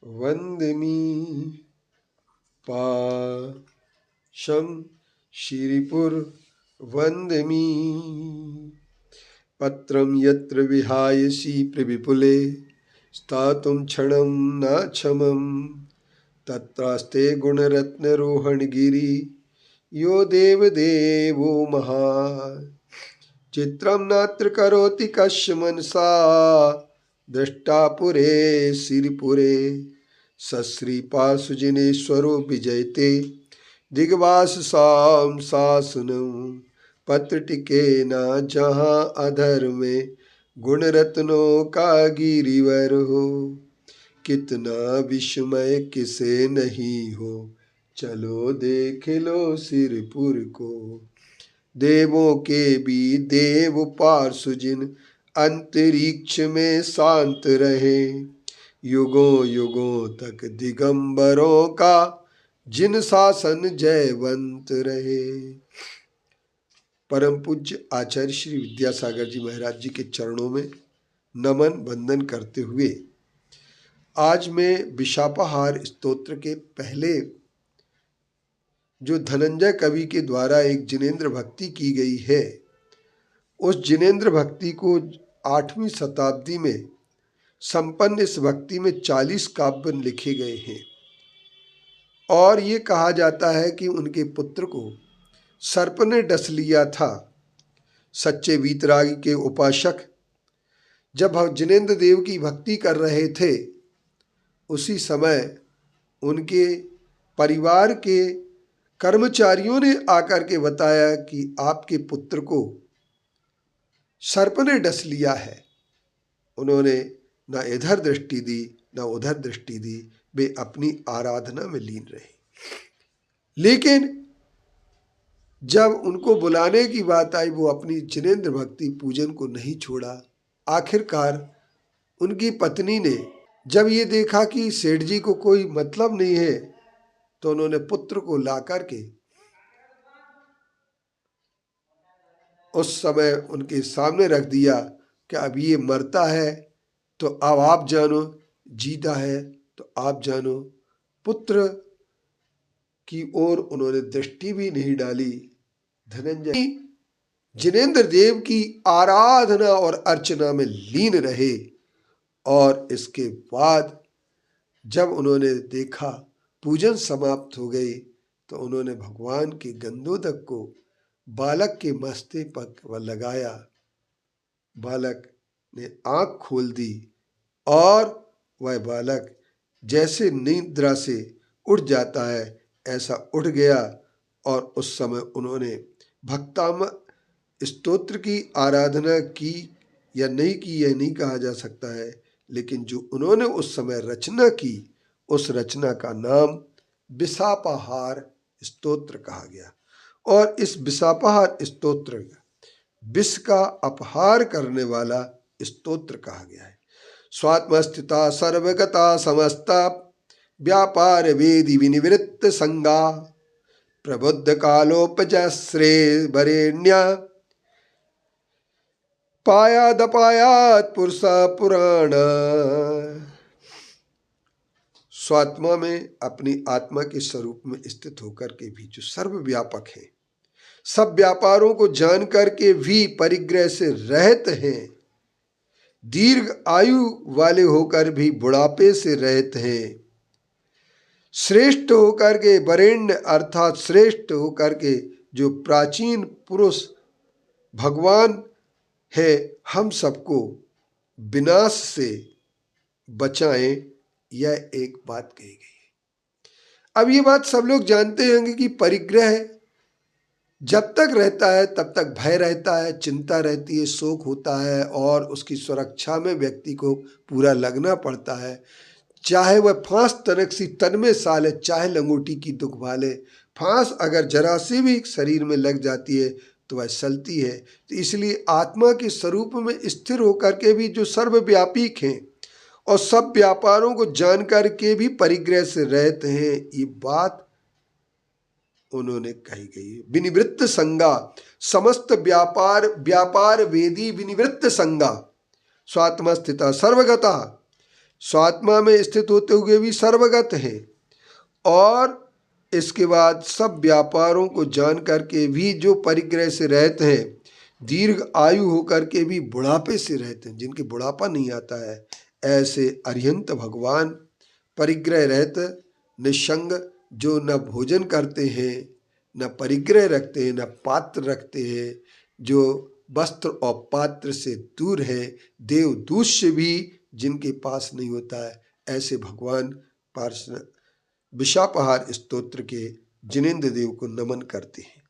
वंदमी पाशम श्रीपुर वंदमी पत्रम यत्र विहायसी प्रविपुले स्थातुं क्षणं न क्षमं तत्रास्ते गुणरत्नरोहणगिरि यो देवदेवो महान् चित्रं नात्र करोति कस्य मनसा दृष्टा पुरे सिरिपुरे सश्रीपाशुजिनेश्वरो विजयते दिग्वाससां शासनं पत्र टिके न जहाँ अधर में गुण रत्नों का गिरिवर हो कितना विस्मय किसे नहीं हो चलो देख लो सिरपुर को देवों के भी देव पार्श्वजिन अंतरिक्ष में शांत रहे युगों युगों तक दिगंबरों का जिन शासन जयवंत रहे। परम पूज्य आचार्य श्री विद्यासागर जी महाराज जी के चरणों में नमन वंदन करते हुए आज मैं विशापाहार स्तोत्र के पहले जो धनंजय कवि के द्वारा एक जिनेंद्र भक्ति की गई है उस जिनेंद्र भक्ति को 8वीं शताब्दी में संपन्न इस भक्ति में 40 काव्य लिखे गए हैं और ये कहा जाता है कि उनके पुत्र को सर्प ने डस लिया था। सच्चे वीतरागी के उपासक जब जिनेंद्र देव की भक्ति कर रहे थे उसी समय उनके परिवार के कर्मचारियों ने आकर के बताया कि आपके पुत्र को सर्प ने डस लिया है। उन्होंने न इधर दृष्टि दी न उधर दृष्टि दी, वे अपनी आराधना में लीन रहे। लेकिन जब उनको बुलाने की बात आई वो अपनी जिनेंद्र भक्ति पूजन को नहीं छोड़ा। आखिरकार उनकी पत्नी ने जब ये देखा कि सेठ जी को कोई मतलब नहीं है तो उन्होंने पुत्र को ला करके उस समय उनके सामने रख दिया कि अब ये मरता है तो अब आप जानो, जीता है तो आप जानो। पुत्र की ओर उन्होंने दृष्टि भी नहीं डाली। धनंजय जिनेंद्र देव की आराधना और अर्चना में लीन रहे और इसके बाद जब उन्होंने देखा पूजन समाप्त हो गई तो उन्होंने भगवान के गंधोदक को बालक के मस्तक पर लगाया। बालक ने आंख खोल दी और वह बालक जैसे निद्रा से उठ जाता है ऐसा उठ गया और उस समय उन्होंने भक्ताम स्तोत्र की आराधना की या नहीं की यह नहीं कहा जा सकता है, लेकिन जो उन्होंने उस समय रचना की उस रचना का नाम विशापाहार स्तोत्र कहा गया। और इस विशापाहार स्तोत्र विष का अपहार करने वाला स्तोत्र कहा गया है। स्वात्मस्थिता सर्वगता समस्ता व्यापार वेदी विनिवृत्त संगा प्रबुद्ध कालोपजश्रे वरेण्या पायादपायात पुरुष पुराण। स्वात्मा में अपनी आत्मा के स्वरूप में स्थित होकर के भी जो सर्वव्यापक है, सब व्यापारों को जान करके भी परिग्रह से रहित हैं, दीर्घ आयु वाले होकर भी बुढ़ापे से रहित हैं, श्रेष्ठ होकर के वरेण्य अर्थात श्रेष्ठ होकर के जो प्राचीन पुरुष भगवान है, हम सबको विनाश से बचाएं, यह एक बात कही गई है। अब ये बात सब लोग जानते होंगे कि परिग्रह जब तक रहता है तब तक भय रहता है, चिंता रहती है, शोक होता है और उसकी सुरक्षा में व्यक्ति को पूरा लगना पड़ता है। चाहे वह फांस तनक सी तन में साले, चाहे लंगोटी की दुख भाले। फांस अगर जरा सी भी शरीर में लग जाती है तो वह चलती है। तो इसलिए आत्मा के स्वरूप में स्थिर होकर के भी जो सर्वव्यापी हैं और सब व्यापारों को जानकर के भी परिग्रह से रहते हैं, ये बात उन्होंने कही गई है। विनिवृत्त संगा, समस्त व्यापार वेदी विनिवृत्त संगा, स्वात्मा स्थिता सर्वगता, स्वात्मा में स्थित होते हुए भी सर्वगत हैं और इसके बाद सब व्यापारों को जान करके भी जो परिग्रह से रहते हैं, दीर्घ आयु होकर के भी बुढ़ापे से रहते हैं, जिनके बुढ़ापा नहीं आता है, ऐसे अरिहंत भगवान परिग्रह रहत निसंग, जो न भोजन करते हैं, न परिग्रह रखते हैं, न पात्र रखते हैं, जो वस्त्र और पात्र से दूर है, देव दूष्य भी जिनके पास नहीं होता है, ऐसे भगवान पार्श्व विशापहार स्तोत्र के जिनेन्द्र देव को नमन करते हैं।